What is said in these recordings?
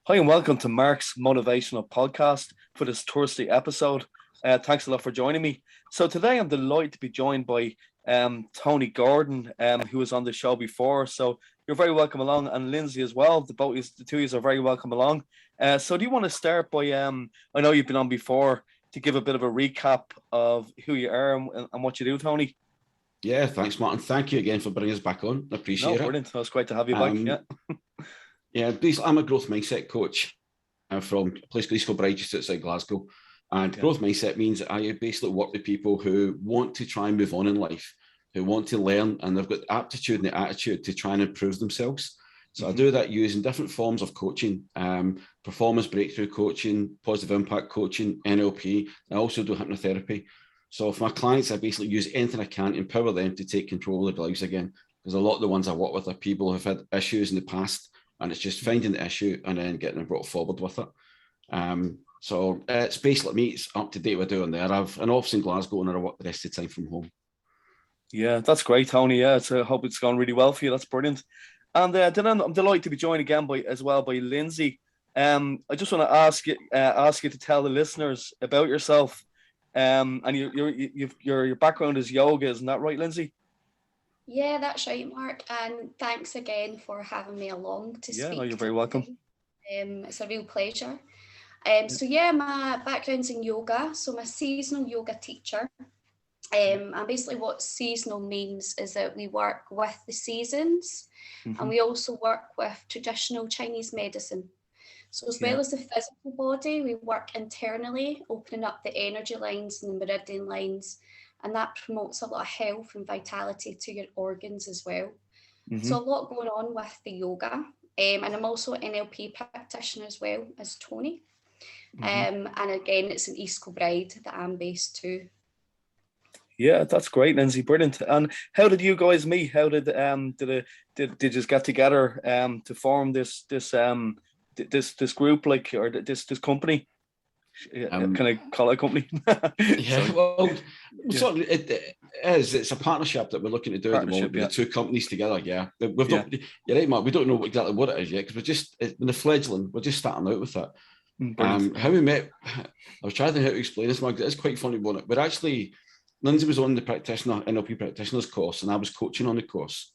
Hi and welcome to Mark's Motivational Podcast for this Thursday episode. Thanks a lot for joining me. So today I'm delighted to be joined by Tony Gordon, who was on the show before. So you're very welcome along, and Linsey as well. The two of you are very welcome along. So do you want to start by, I know you've been on before, to give a bit of a recap of who you are and what you do, Tony? Yeah, thanks, Martin. Thank you again for bringing us back on. I appreciate it. Brilliant. It's great to have you back. Basically, I'm a growth mindset coach from a place called East Kilbride, just outside Glasgow. And growth mindset means I basically work with people who want to try and move on in life, who want to learn, and they've got the aptitude and the attitude to try and improve themselves. So I do that using different forms of coaching, performance breakthrough coaching, positive impact coaching, NLP. I also do hypnotherapy. So for my clients, I basically use anything I can to empower them to take control of their lives again. Because a lot of the ones I work with are people who've had issues in the past, and it's just finding the issue and then getting them brought forward with it. So it's basically me. It's up to date with doing there. I've an office in Glasgow and I work the rest of the time from home. Yeah, that's great, Tony. Yeah, I hope it's gone really well for you. That's brilliant. And then I'm delighted to be joined again by Linsey. I just want to ask you to tell the listeners about yourself. And your background is yoga, isn't that right, Linsey? Yeah, that's right, Mark. And thanks again for having me along to speak. Yeah, you're very welcome. It's a real pleasure. So my background's in yoga. So I'm a seasonal yoga teacher. And basically what seasonal means is that we work with the seasons, and we also work with traditional Chinese medicine. So as well as the physical body, we work internally, opening up the energy lines and the meridian lines, and that promotes a lot of health and vitality to your organs as well. So a lot going on with the yoga. And I'm also an NLP practitioner as well as Tony. And again, it's in East Kilbride that I'm based too. Yeah, that's great, Linsey. Brilliant. And how did you guys meet? How did you just get together to form this group, like, or this company? Can I call it a company? Certainly it is. It's a partnership that we're looking to do at the moment with the two companies together. Yeah, you're right, Mark. We don't know exactly what it is yet because in the fledgling. We're just starting out with it. How we met, I was trying to think how to explain this, Mark. It's quite funny, wasn't it? But actually, Linsey was on the NLP practitioner's course, and I was coaching on the course.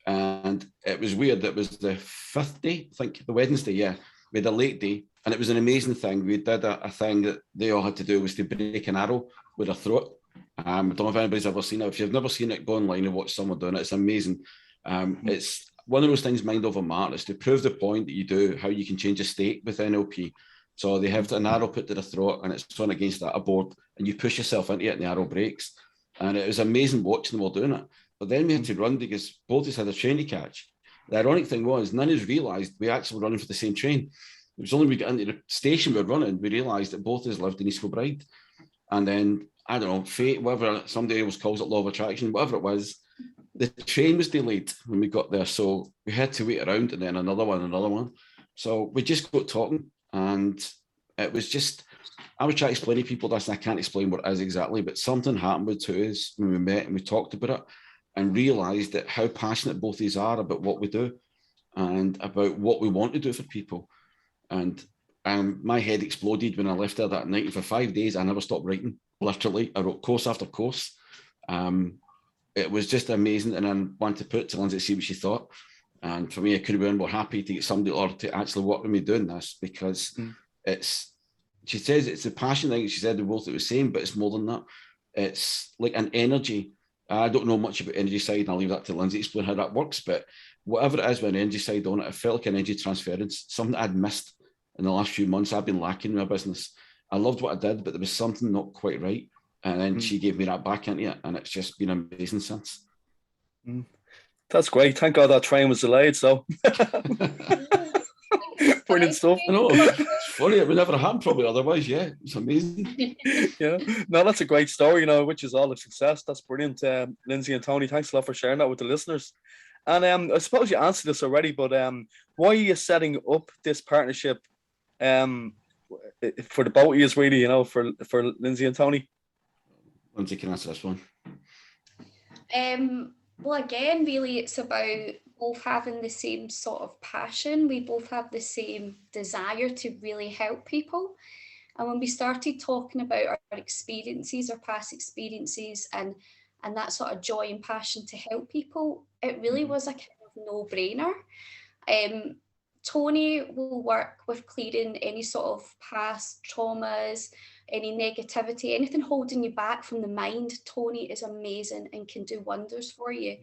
And it was weird. It was the fifth day, I think, the Wednesday. Yeah, we had a late day. And it was an amazing thing. We did a thing that they all had to do was to break an arrow with their throat. I don't know if anybody's ever seen it. If you've never seen it, go online and watch someone doing it. It's amazing. It's one of those things, mind over matter. It's to prove the point that you do, how you can change a state with NLP. So they have an arrow put to the throat and it's thrown against a board and you push yourself into it and the arrow breaks. And it was amazing watching them all doing it. But then we had to run because both of us had a train to catch. The ironic thing was none of us realised we actually were running for the same train. It was only we got into the station we were running, we realised that both of us lived in East Kilbride. And then, I don't know, fate, whatever, somebody else calls it law of attraction, whatever it was, the train was delayed when we got there. So we had to wait around and then another one. So we just got talking and it was just, I was trying to explain to people this and I can't explain what it is exactly, but something happened with two of us when we met and we talked about it and realised that how passionate both of us are about what we do and about what we want to do for people. And my head exploded when I left there that night. And for 5 days, I never stopped writing. Literally, I wrote course after course. It was just amazing. And I wanted to put it to Linsey to see what she thought. And for me, I couldn't be more happy to get somebody or to actually work with me doing this because she says it's a passion thing. She said the both it was same, but it's more than that. It's like an energy. I don't know much about energy side, and I'll leave that to Linsey to explain how that works. But whatever it is with an energy side on it, I felt like an energy transference, something I'd missed in the last few months. I've been lacking in my business. I loved what I did, but there was something not quite right. And then she gave me that back into it, and it's just been amazing since. That's great. Thank God that train was delayed. So brilliant stuff. I know. It's funny. It would never happen probably otherwise. Yeah, it's amazing. Yeah. No, that's a great story, which is all a success. That's brilliant. Linsey and Tony, thanks a lot for sharing that with the listeners. And I suppose you answered this already, but why are you setting up this partnership for the both of you, really, for Linsey and Tony? Linsey can answer this one. Well, again, really, it's about both having the same sort of passion. We both have the same desire to really help people. And when we started talking about our experiences, our past experiences, and that sort of joy and passion to help people, it really was a kind of no-brainer. Tony will work with clearing any sort of past traumas, any negativity, anything holding you back from the mind. Tony is amazing and can do wonders for you.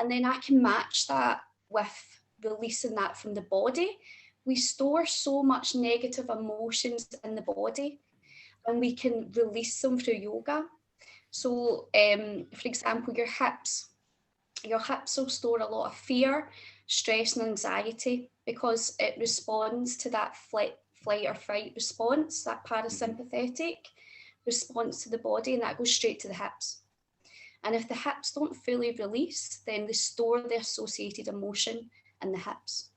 And then I can match that with releasing that from the body. We store so much negative emotions in the body, and we can release them through yoga. So, for example, your hips will store a lot of fear, stress and anxiety, because it responds to that flight or fight response, that parasympathetic response to the body, and that goes straight to the hips. And if the hips don't fully release, then they store the associated emotion in the hips.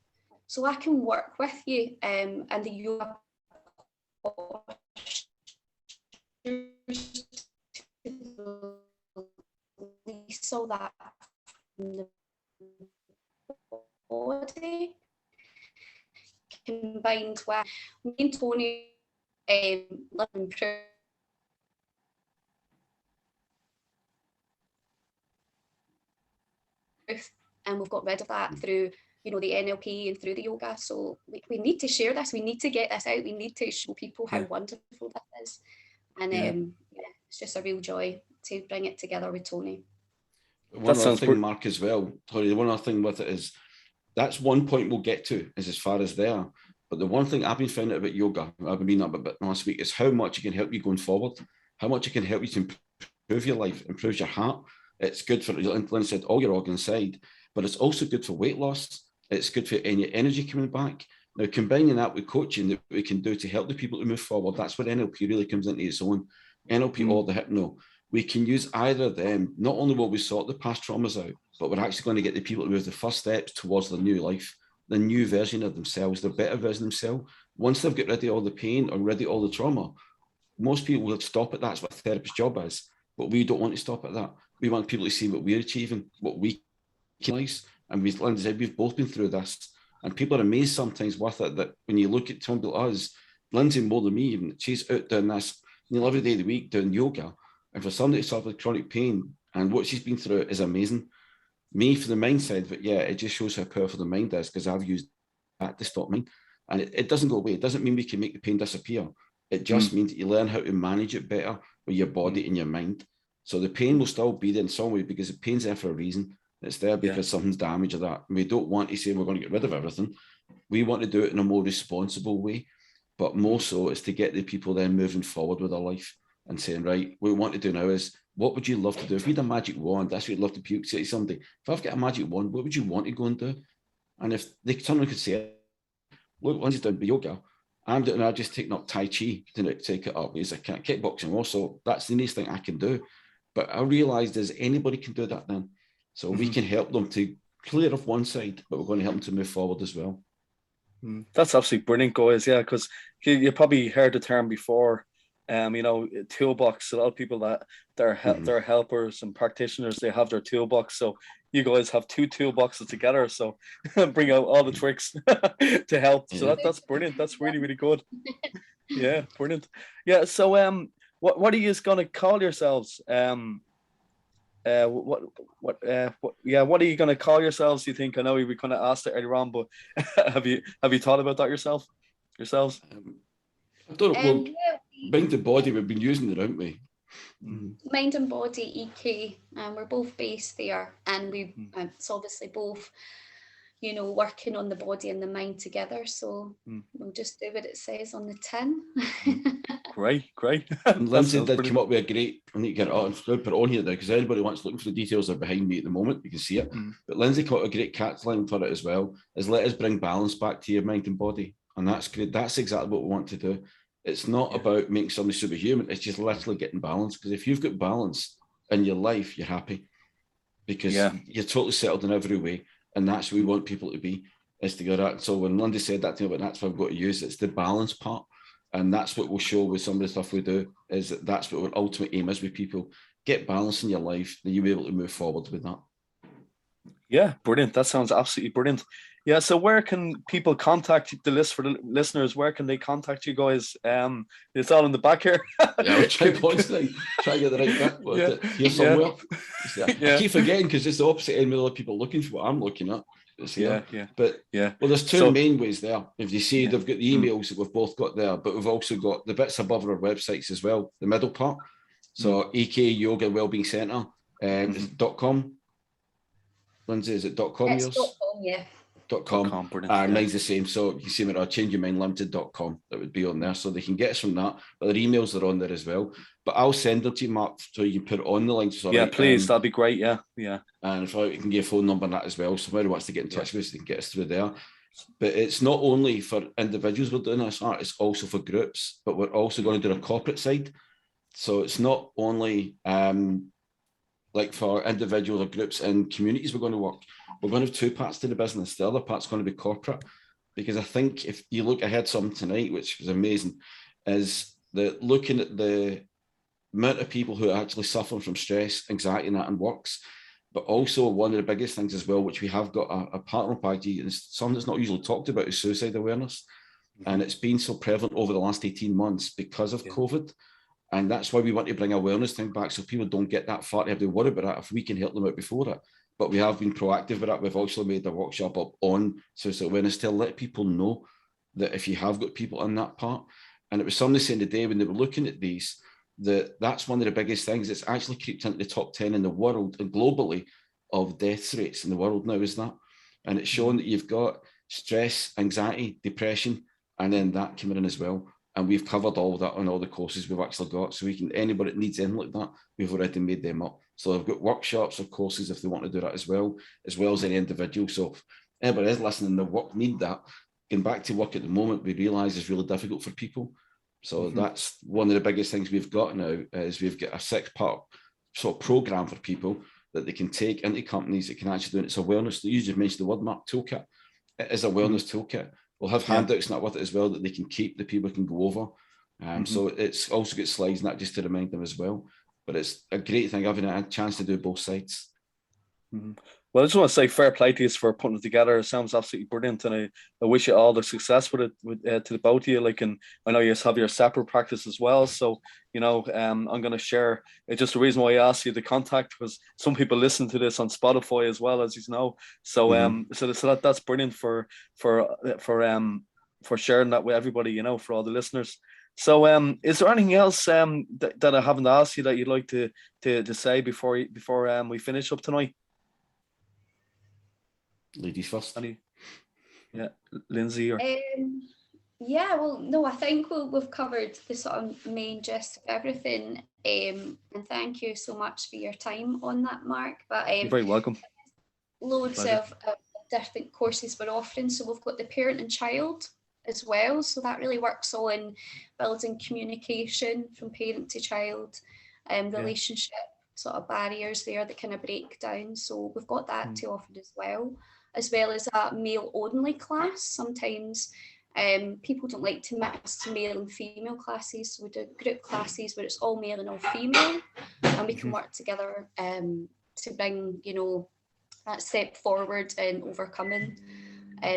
So I can work with you and the yoga release all that from the body, combined with me and Tony live in proof. And we've got rid of that through, the NLP and through the yoga. So we need to share this. We need to get this out. We need to show people how wonderful this is. And it's just a real joy to bring it together with Tony. One other thing, Mark, as well, Tony, one other thing with it is, that's one point we'll get to, is as far as there. But the one thing I've been finding out about yoga, I've been reading up a bit last week, is how much it can help you going forward, how much it can help you to improve your life, improve your heart. It's good for, Lynn said, all your organs side, but it's also good for weight loss. It's good for any energy coming back. Now, combining that with coaching that we can do to help the people to move forward, that's where NLP really comes into its own. NLP or the hypno. We can use either of them. Not only will we sort the past traumas out, but we're actually going to get the people to move the first steps towards their new life, the new version of themselves, the better version of themselves. Once they've got rid of all the pain or rid of all the trauma, most people will stop at that. That's what a therapist's job is. But we don't want to stop at that. We want people to see what we're achieving, what we can realize. And Lindsay said, we've both been through this. And people are amazed sometimes with it, that when you look at somebody like us, Lindsay more than me, even, she's out doing this every day of the week doing yoga. And for somebody to suffer with chronic pain and what she's been through is amazing. Me for the mind side, but it just shows how powerful the mind is, because I've used that to stop mine. And it doesn't go away. It doesn't mean we can make the pain disappear. It just means that you learn how to manage it better with your body and your mind. So the pain will still be there in some way, because the pain's there for a reason. It's there because something's damaged or that. And we don't want to say we're going to get rid of everything. We want to do it in a more responsible way. But more so is to get the people then moving forward with their life and saying, right, what we want to do now is, what would you love to do? If you had a magic wand, that's what you'd love to say to somebody. If I've got a magic wand, what would you want to go and do? And if someone could say, look, Lindsay's doing yoga, I'm just taking up Tai Chi to take it up. It's a kickboxing also. That's the neatest thing I can do. But I realised is anybody can do that then. So we can help them to clear off one side, but we're going to help them to move forward as well. That's absolutely brilliant, guys. Yeah, because you probably heard the term before. Toolbox. A lot of people that they're helpers and practitioners, they have their toolbox. So you guys have two toolboxes together. So bring out all the tricks to help. So that's brilliant. That's really, really good. Yeah, brilliant. Yeah. So what are you going to call yourselves? What are you going to call yourselves? Do you think? I know we kind of asked it earlier on, but have you thought about that yourselves? I don't know. Mind and body, we've been using it, haven't we? Mind and body, EK, and we're both based there, and it's obviously both, working on the body and the mind together. So we'll just do what it says on the tin. Great. And Lindsay did come up with a great, I need to get it on, put it on here now, because anybody wants looking for the details are behind me at the moment, you can see it. But Lindsay caught a great catchline for it as well, is let us bring balance back to your mind and body. And that's great. That's exactly what we want to do. It's not about making somebody superhuman. It's just literally getting balance. Because if you've got balance in your life, you're happy, because you're totally settled in every way. And that's where we want people to be, is to go that. So when Lindsay said that to me, but that's what I've got to use, it's the balance part. And that's what we'll show with some of the stuff we do, is that's what our ultimate aim is with people. Get balance in your life, then you'll be able to move forward with that. Yeah, brilliant. That sounds absolutely brilliant. Yeah, so where can people contact the list for the listeners? Where can they contact you guys? It's all in the back here. Yeah, we'll try constantly try to get the right bit. But here somewhere. Yeah. I keep forgetting because it's the opposite end with other people looking for what I'm looking at. It's here. But well, there's two main ways there. If you see, they've got the emails that we've both got there, but we've also got the bits above our websites as well, the middle part. So EK Yoga and Wellbeing Centre .com. Linsey, is it .com? It's .com, yeah. .com. Mine's the same. So you can see our changeyourmindlimited.com. That would be on there. So they can get us from that. But their emails are on there as well. But I'll send them to you, Mark, so you can put it on the link. Yeah, please. That'd be great. Yeah. And if you can get a phone number and that as well. So if anybody wants to get in touch with us, they can get us through there. But it's not only for individuals we're doing this art, it's also for groups. But we're also going to do a corporate side. So it's not only like for individuals or groups and communities we're going to work. We're going to have two parts to the business. The other part's going to be corporate, because I think if you look, I had something tonight, which was amazing, is that looking at the amount of people who are actually suffering from stress, anxiety, and that in works, but also one of the biggest things as well, which we have got a partner party, and it's something that's not usually talked about, is suicide awareness. And it's been so prevalent over the last 18 months because of COVID. And that's why we want to bring awareness thing back, so people don't get that far to have to worry about that if we can help them out before it. But we have been proactive with that. We've also made a workshop up on suicide awareness to let people know that if you have got people in that part. And it was somebody saying today when they were looking at these, that's one of the biggest things. It's actually creeped into the top 10 in the world and globally of death rates in the world now, is that? And it's showing that you've got stress, anxiety, depression, and then that coming in as well. And we've covered all that on all the courses we've actually got. So we can, anybody that needs anything like that, we've already made them up. So I've got workshops or courses if they want to do that as well as any individual. So if anybody is listening, they need that. Getting back to work at the moment, we realise is really difficult for people. So that's one of the biggest things we've got now, is we've got a 6-part sort of program for people that they can take into companies that can actually do it. It's a wellness. You just mentioned the word, Mark, toolkit. It is a wellness toolkit. We'll have handouts and that with it as well that they can keep, the people can go over. So it's also got slides and that just to remind them as well. But it's a great thing having a chance to do both sides. Well, I just want to say fair play to you for putting it together. It sounds absolutely brilliant, and I wish you all the success with it, to the both of you. Like, and I know you have your separate practice as well. So, you know, I'm going to share. It's just the reason why I asked you the contact was some people listen to this on Spotify as well, as you know. So, so that's brilliant for sharing that with everybody. You know, for all the listeners. So, is there anything else that I haven't asked you that you'd like to say before we finish up tonight? Ladies first. Yeah, Linsey. Or yeah, well, no, I think we've covered the sort of main gist of everything. And thank you so much for your time on that, Mark. But you're very welcome. Loads of different courses we're offering. So we've got the parent and child as well. So that really works on building communication from parent to child, relationship sort of barriers there that kind of break down. So we've got that to offer as well as a male only class. Sometimes people don't like to mix male and female classes, so we do group classes where it's all male and all female, and we can work together to bring, you know, that step forward in overcoming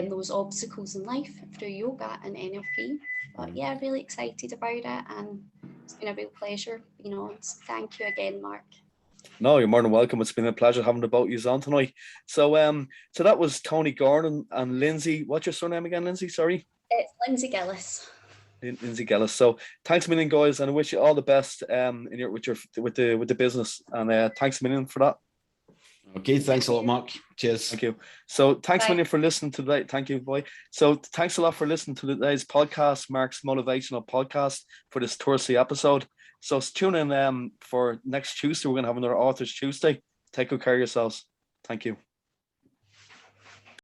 those obstacles in life through yoga and NLP. But yeah, really excited about it, and it's been a real pleasure being on. So thank you again, Mark. No, you're more than welcome. It's been a pleasure having the both of you on tonight. So so that was Tony Gordon and Linsey. What's your surname again, Linsey? Sorry. It's Linsey Gillies. Linsey Gillies. So thanks a million, guys, and I wish you all the best with the business. And thanks a million for that. Okay, thanks a lot, Mark. Cheers. Thank you. So thanks a million for listening to today. Thank you, boy. So thanks a lot for listening to today's podcast, Mark's motivational podcast, for this Thursday episode. So tune in for next Tuesday. We're going to have another Authors Tuesday. Take good care of yourselves. Thank you.